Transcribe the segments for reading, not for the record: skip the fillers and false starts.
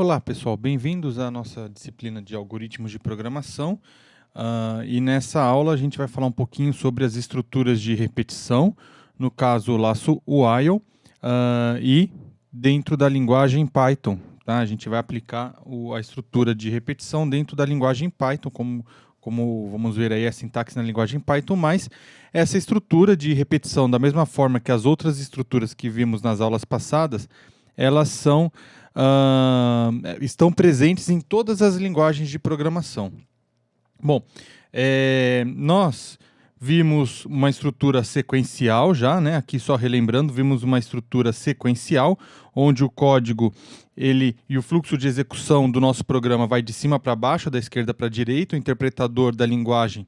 Olá, pessoal, bem-vindos à nossa disciplina de algoritmos de programação. E nessa aula a gente vai falar um pouquinho sobre as estruturas de repetição, no caso o laço while, e dentro da linguagem Python. Tá? A gente vai aplicar a estrutura de repetição dentro da linguagem Python, como vamos ver aí a sintaxe na linguagem Python, mas essa estrutura de repetição, da mesma forma que as outras estruturas que vimos nas aulas passadas, elas estão presentes em todas as linguagens de programação. Bom, nós vimos uma estrutura sequencial já, né? Aqui só relembrando, vimos uma estrutura sequencial, onde o código e o fluxo de execução do nosso programa vai de cima para baixo, da esquerda para a direita, o interpretador da linguagem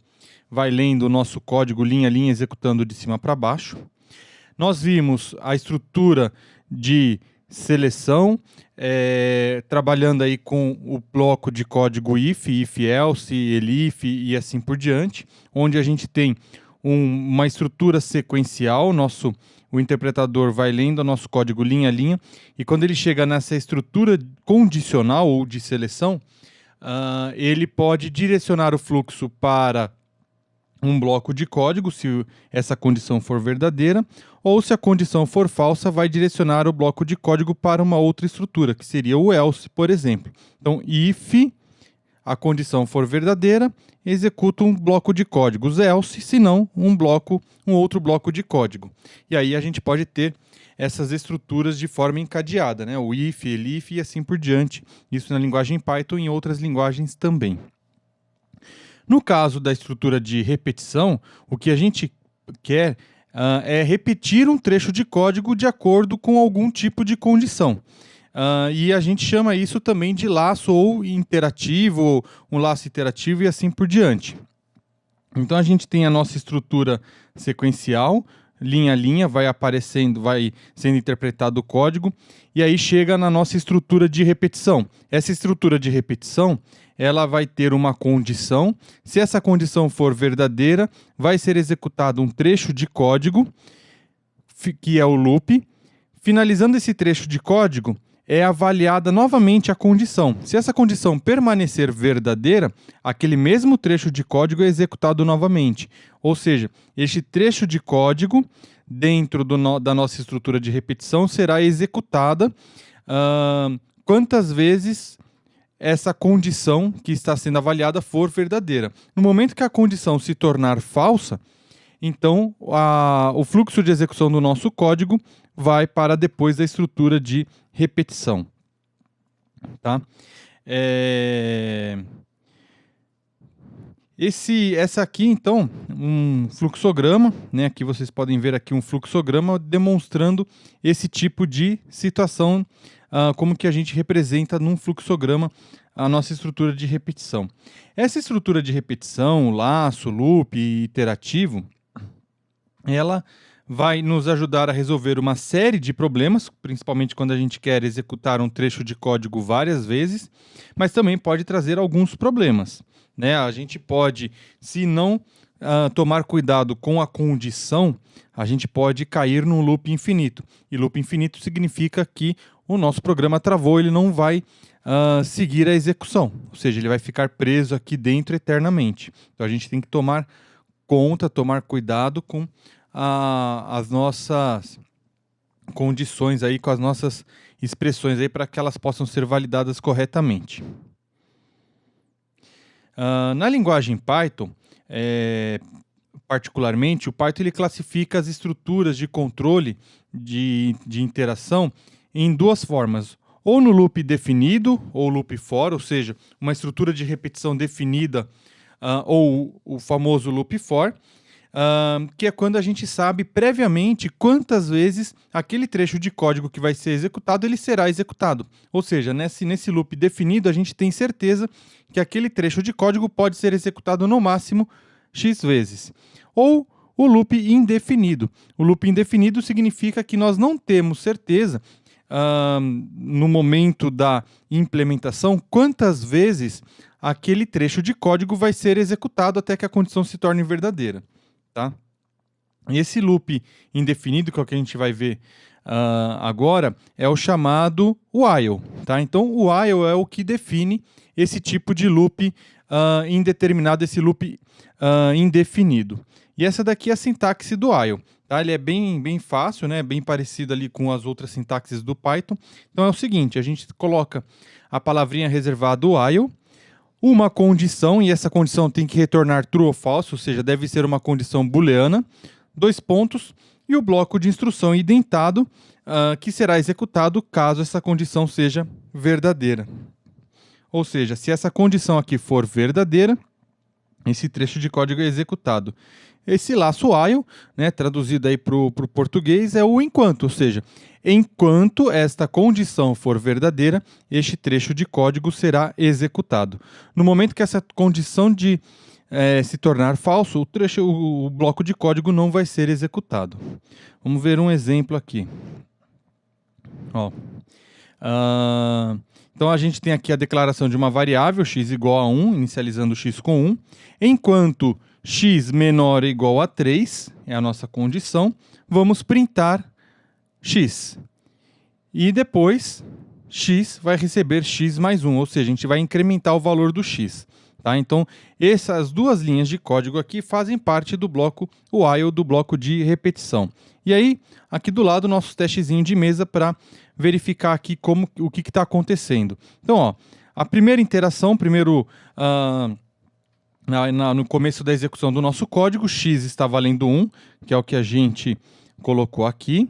vai lendo o nosso código linha a linha, executando de cima para baixo. Nós vimos a estrutura de seleção, trabalhando aí com o bloco de código if else, elif e assim por diante, onde a gente tem uma estrutura sequencial, o interpretador vai lendo o nosso código linha a linha, e quando ele chega nessa estrutura condicional ou de seleção, ele pode direcionar o fluxo para um bloco de código, se essa condição for verdadeira, ou se a condição for falsa, vai direcionar o bloco de código para uma outra estrutura, que seria o else, por exemplo. Então, if a condição for verdadeira, executa um bloco de códigos else, se não, um outro bloco de código. E aí a gente pode ter essas estruturas de forma encadeada, né? O if, elif e assim por diante. Isso na linguagem Python e em outras linguagens também. No caso da estrutura de repetição, o que a gente quer é repetir um trecho de código de acordo com algum tipo de condição. E a gente chama isso também de laço ou interativo, ou um laço iterativo e assim por diante. Então a gente tem a nossa estrutura sequencial, linha a linha, vai sendo interpretado o código, e aí chega na nossa estrutura de repetição. Essa estrutura de repetição, ela vai ter uma condição. Se essa condição for verdadeira, vai ser executado um trecho de código, que é o loop. Finalizando esse trecho de código, é avaliada novamente a condição. Se essa condição permanecer verdadeira, aquele mesmo trecho de código é executado novamente. Ou seja, este trecho de código, dentro da nossa estrutura de repetição, será executada quantas vezes essa condição que está sendo avaliada for verdadeira. No momento que a condição se tornar falsa, então o fluxo de execução do nosso código vai para depois da estrutura de repetição. Tá? Essa aqui, então, um fluxograma, né? Aqui vocês podem ver aqui um fluxograma demonstrando esse tipo de situação, como que a gente representa num fluxograma a nossa estrutura de repetição. Essa estrutura de repetição, laço, loop e iterativo, ela vai nos ajudar a resolver uma série de problemas, principalmente quando a gente quer executar um trecho de código várias vezes, mas também pode trazer alguns problemas, né? A gente pode, se não tomar cuidado com a condição, a gente pode cair num loop infinito. E loop infinito significa que o nosso programa travou, ele não vai seguir a execução, ou seja, ele vai ficar preso aqui dentro eternamente. Então a gente tem que tomar cuidado com as nossas condições aí, com as nossas expressões aí, para que elas possam ser validadas corretamente. Na linguagem Python, particularmente, o Python ele classifica as estruturas de controle de interação em duas formas. Ou no loop definido, ou loop for, ou seja, uma estrutura de repetição definida, ou o famoso loop for, que é quando a gente sabe previamente quantas vezes aquele trecho de código que vai ser executado, ele será executado. Ou seja, nesse loop definido, a gente tem certeza que aquele trecho de código pode ser executado no máximo X vezes. Ou o loop indefinido. O loop indefinido significa que nós não temos certeza, no momento da implementação, quantas vezes aquele trecho de código vai ser executado até que a condição se torne verdadeira. Tá? E esse loop indefinido, que é o que a gente vai ver agora, é o chamado while. tá? Então, o while é o que define esse tipo de loop indeterminado, esse loop indefinido. E essa daqui é a sintaxe do while. Tá? Ele é bem fácil, né? Bem parecido ali com as outras sintaxes do Python. Então é o seguinte, a gente coloca a palavrinha reservada while, uma condição, e essa condição tem que retornar true ou false, ou seja, deve ser uma condição booleana, 2 pontos, e o bloco de instrução identado, que será executado caso essa condição seja verdadeira. Ou seja, se essa condição aqui for verdadeira, esse trecho de código é executado. Esse laço while, né, traduzido aí para o português, é o enquanto, ou seja, enquanto esta condição for verdadeira, este trecho de código será executado. No momento que essa condição de se tornar falso, o bloco de código não vai ser executado. Vamos ver um exemplo aqui. Ó. Então a gente tem aqui a declaração de uma variável x igual a 1, inicializando x com 1, enquanto x menor ou igual a 3, é a nossa condição, vamos printar x. E depois, x vai receber x mais 1, ou seja, a gente vai incrementar o valor do x. Tá? Então, essas duas linhas de código aqui fazem parte do bloco while, do bloco de repetição. E aí, aqui do lado, nosso testezinho de mesa para verificar aqui o que está acontecendo. Então, ó, a primeira interação, no começo da execução do nosso código, x está valendo 1, que é o que a gente colocou aqui.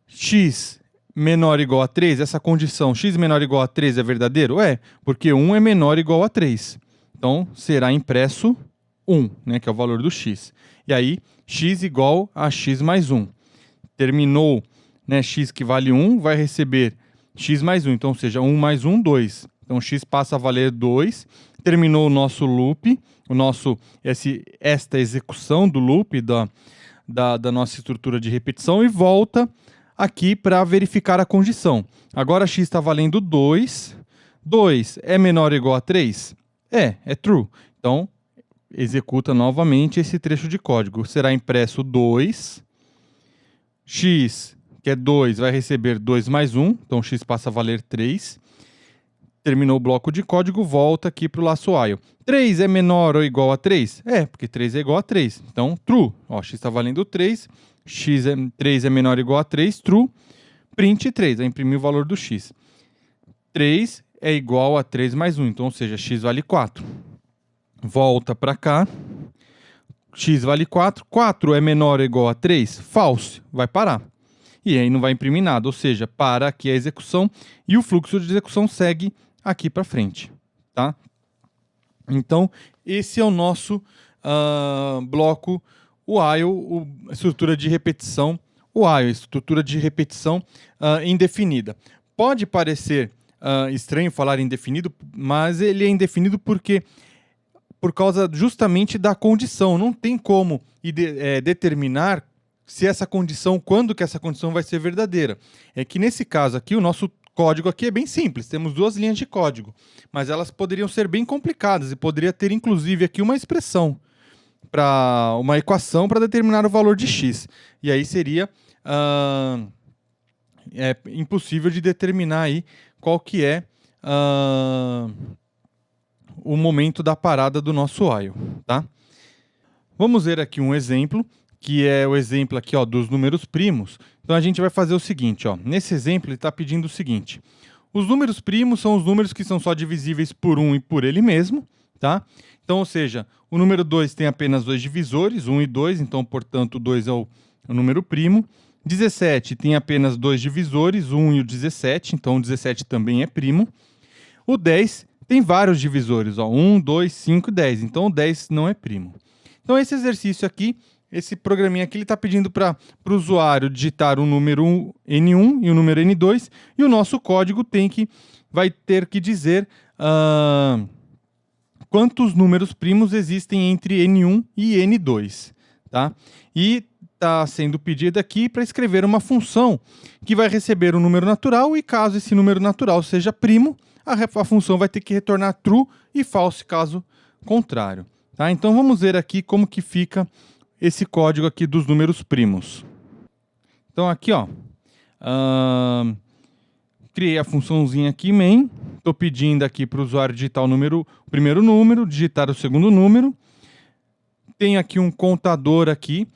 X menor ou igual a 3, essa condição x menor ou igual a 3 é verdadeiro? É, porque 1 é menor ou igual a 3. Então, será impresso 1, né, que é o valor do x. E aí, x igual a x mais 1. Terminou, né, x que vale 1, vai receber x mais 1. Então, ou seja, 1 mais 1, 2. Então, x passa a valer 2. Terminou o nosso loop, esta execução do loop da nossa estrutura de repetição e volta aqui para verificar a condição. Agora, x está valendo 2. 2 é menor ou igual a 3? É true. Então, executa novamente esse trecho de código. Será impresso 2. X, que é 2, vai receber 2 mais 1. Então, x passa a valer 3. Terminou o bloco de código, volta aqui para o laço while. 3 é menor ou igual a 3? É, porque 3 é igual a 3. Então, true. Ó, x está valendo 3. 3 é menor ou igual a 3, true. Print 3, vai imprimir o valor do x. 3 é igual a 3 mais 1, então, ou seja, x vale 4. Volta para cá. X vale 4. 4 é menor ou igual a 3? False. Vai parar. E aí não vai imprimir nada, ou seja, para aqui a execução e o fluxo de execução segue aqui para frente. Tá? Então, esse é o nosso bloco while, a estrutura de repetição while, estrutura de repetição indefinida. Pode parecer estranho falar indefinido, mas ele é indefinido por causa justamente da condição. Não tem como determinar se essa condição, quando que essa condição vai ser verdadeira. É que nesse caso aqui, o nosso código aqui é bem simples. Temos 2 linhas de código, mas elas poderiam ser bem complicadas e poderia ter inclusive aqui uma expressão, uma equação para determinar o valor de x. E aí seria impossível de determinar aí qual que é o momento da parada do nosso while, tá? Vamos ver aqui um exemplo, que é o exemplo aqui, ó, dos números primos. Então a gente vai fazer o seguinte, ó. Nesse exemplo ele está pedindo o seguinte: os números primos são os números que são só divisíveis por 1 e por ele mesmo, tá? Então, ou seja, o número 2 tem apenas 2 divisores, 1 e 2, então, portanto, 2 é o número primo. 17 tem apenas 2 divisores, 1 e o 17, então o 17 também é primo. O 10 tem vários divisores, ó, 1, 2, 5 e 10, então o 10 não é primo. Então esse exercício aqui, esse programinha aqui, ele está pedindo para o usuário digitar o número N1 e o número N2, e o nosso código vai ter que dizer quantos números primos existem entre N1 e N2. Tá? E está sendo pedido aqui para escrever uma função que vai receber um número natural, e caso esse número natural seja primo, a função vai ter que retornar true e false caso contrário. Tá? Então vamos ver aqui como que fica esse código aqui dos números primos. Então aqui, ó, criei a funçãozinha aqui, main. Estou pedindo aqui para o usuário digitar o primeiro número, digitar o segundo número. Tenho aqui um contador aqui,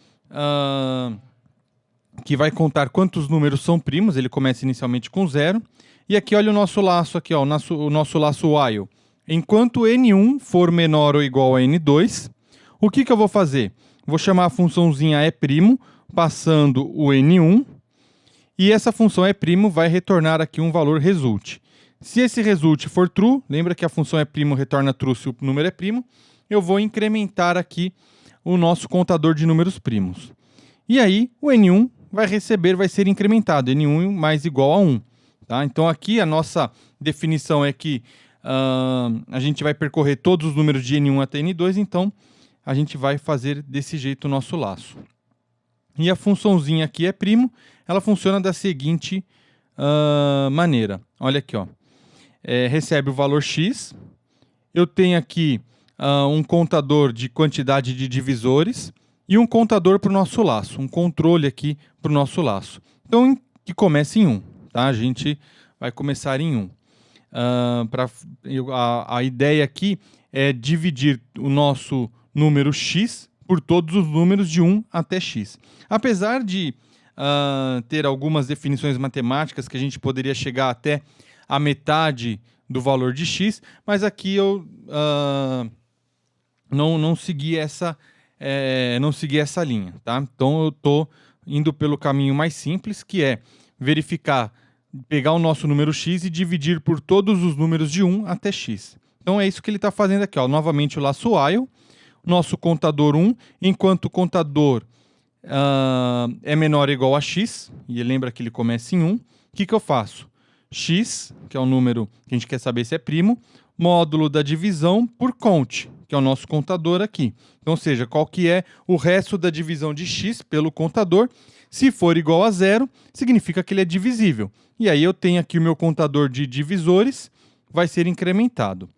que vai contar quantos números são primos. Ele começa inicialmente com 0. E aqui, olha o nosso laço aqui, ó, o nosso laço while. Enquanto n1 for menor ou igual a n2, o que eu vou fazer? Vou chamar a funçãozinha é primo, passando o n1, e essa função é primo vai retornar aqui um valor result. Se esse result for true, lembra que a função é primo retorna true se o número é primo, eu vou incrementar aqui o nosso contador de números primos. E aí, o n1 vai ser incrementado, n1 mais igual a 1. Tá? Então, aqui a nossa definição é que a gente vai percorrer todos os números de n1 até n2, então a gente vai fazer desse jeito o nosso laço. E a funçãozinha aqui é primo, ela funciona da seguinte maneira. Olha aqui, ó. Recebe o valor x, eu tenho aqui um contador de quantidade de divisores e um contador para o nosso laço, um controle aqui para o nosso laço. Então, que começa em 1, tá? A gente vai começar em 1. A ideia aqui é dividir o nosso número x por todos os números de 1 até x. Apesar de ter algumas definições matemáticas que a gente poderia chegar até a metade do valor de x, mas aqui eu não segui essa linha, tá? Então eu estou indo pelo caminho mais simples, que é pegar o nosso número x e dividir por todos os números de 1 até x. Então é isso que ele está fazendo aqui, ó. Novamente o laço while, nosso contador 1, enquanto o contador é menor ou igual a x, e lembra que ele começa em 1, o que eu faço? X, que é o número que a gente quer saber se é primo, módulo da divisão por count, que é o nosso contador aqui. Então, ou seja, qual que é o resto da divisão de x pelo contador. Se for igual a 0, significa que ele é divisível. E aí eu tenho aqui o meu contador de divisores, vai ser incrementado,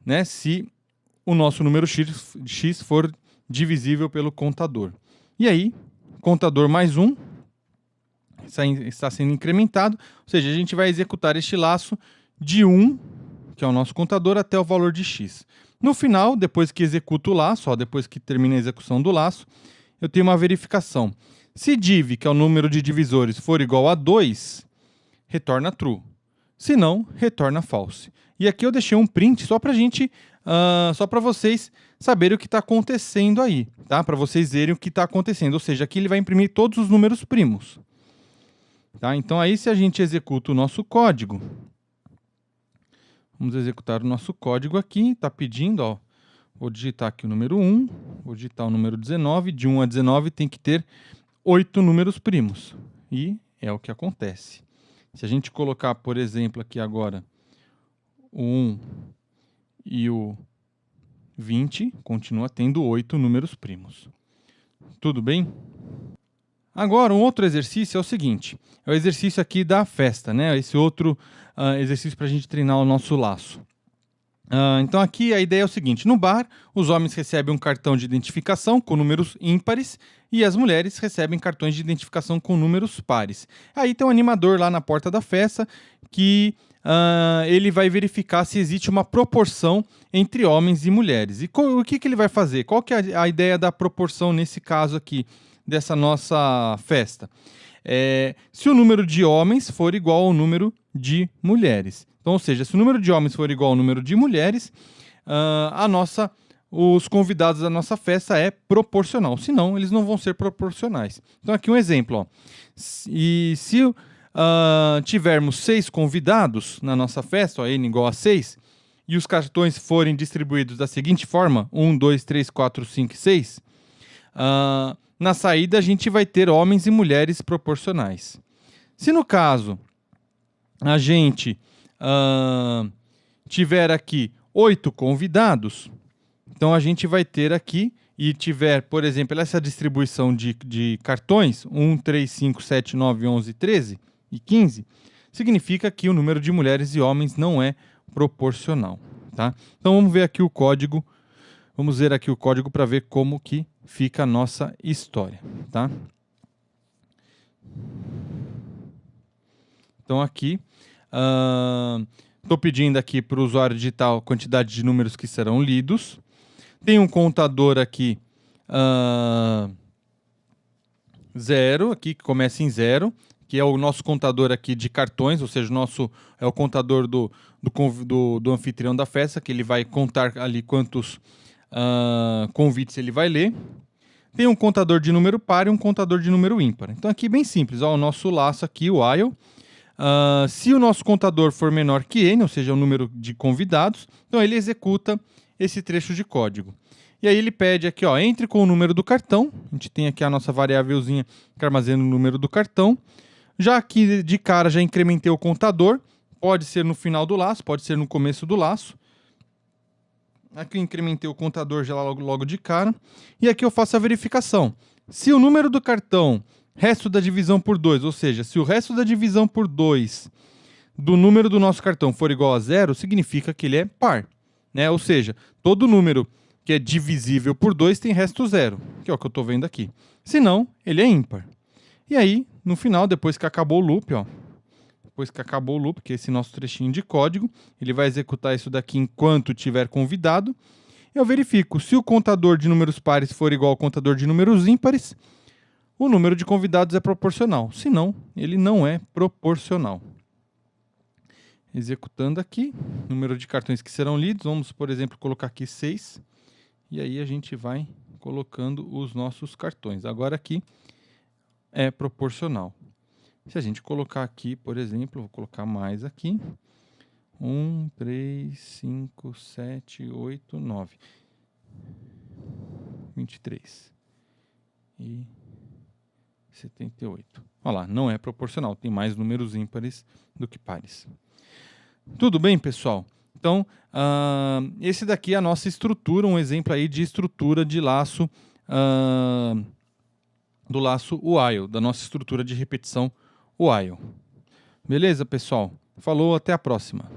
né, se o nosso número x for divisível pelo contador. E aí, contador mais 1 está sendo incrementado, ou seja, a gente vai executar este laço de 1, que é o nosso contador, até o valor de x. No final, depois que executo o laço, depois que termina a execução do laço, eu tenho uma verificação. Se div, que é o número de divisores, for igual a 2, retorna true. Se não, retorna false. E aqui eu deixei um print só para vocês saberem o que está acontecendo aí, tá? Para vocês verem o que está acontecendo. Ou seja, aqui ele vai imprimir todos os números primos. Tá? Então, aí, se a gente executa o nosso código, vamos executar o nosso código aqui, está pedindo, ó, vou digitar aqui o número 1, vou digitar o número 19, de 1 a 19 tem que ter 8 números primos, e é o que acontece. Se a gente colocar, por exemplo, aqui agora o 1 e o 20, continua tendo 8 números primos. Tudo bem? Agora, um outro exercício é o seguinte, é o exercício aqui da festa, né? Esse outro exercício para a gente treinar o nosso laço. Então aqui a ideia é o seguinte, no bar, os homens recebem um cartão de identificação com números ímpares e as mulheres recebem cartões de identificação com números pares. Aí tem um animador lá na porta da festa que ele vai verificar se existe uma proporção entre homens e mulheres. E o que ele vai fazer? Qual que é a ideia da proporção nesse caso aqui, dessa nossa festa? Se o número de homens for igual ao número de mulheres. Então, ou seja, se o número de homens for igual ao número de mulheres, os convidados da nossa festa é proporcional. Senão, eles não vão ser proporcionais. Então, aqui um exemplo. Ó. Se tivermos 6 convidados na nossa festa, ó, n igual a 6, e os cartões forem distribuídos da seguinte forma, 1, 2, 3, 4, 5 e 6, na saída a gente vai ter homens e mulheres proporcionais. Se no caso a gente tiver aqui 8 convidados, então a gente vai ter aqui, e tiver, por exemplo, essa distribuição de cartões, 1, 3, 5, 7, 9, 11, 13 e 15, significa que o número de mulheres e homens não é proporcional. Tá? Então vamos ver aqui o código, para ver como que fica a nossa história. Tá? Então aqui Estou pedindo aqui para o usuário digitar a quantidade de números que serão lidos. Tem um contador aqui, 0, aqui, que começa em 0, que é o nosso contador aqui de cartões, ou seja, é o contador do anfitrião da festa, que ele vai contar ali quantos convites ele vai ler. Tem um contador de número par e um contador de número ímpar. Então aqui bem simples, ó, o nosso laço aqui, o while. Se o nosso contador for menor que n, ou seja, o número de convidados, então ele executa esse trecho de código. E aí ele pede aqui, ó, entre com o número do cartão. A gente tem aqui a nossa variávelzinha que armazena o número do cartão. Já aqui de cara já incrementei o contador. Pode ser no final do laço, pode ser no começo do laço. Aqui eu incrementei o contador já logo de cara. E aqui eu faço a verificação. Se o número do cartão, resto da divisão por 2, ou seja, se o resto da divisão por 2 do número do nosso cartão for igual a 0, significa que ele é par, né? Ou seja, todo número que é divisível por 2 tem resto 0, que é o que eu estou vendo aqui. Se não, ele é ímpar. E aí, no final, depois que acabou o loop, ó, que é esse nosso trechinho de código, ele vai executar isso daqui enquanto tiver convidado. Eu verifico se o contador de números pares for igual ao contador de números ímpares, o número de convidados é proporcional. Se não, ele não é proporcional. Executando aqui, número de cartões que serão lidos, vamos, por exemplo, colocar aqui 6. E aí a gente vai colocando os nossos cartões. Agora aqui é proporcional. Se a gente colocar aqui, por exemplo, vou colocar mais aqui. 1, 3, 5, 7, 8, 9. 23. E 78. Olha lá, não é proporcional. Tem mais números ímpares do que pares. Tudo bem, pessoal? Então, esse daqui é a nossa estrutura, um exemplo aí de estrutura de laço, do laço while, da nossa estrutura de repetição while. Beleza, pessoal? Falou, até a próxima.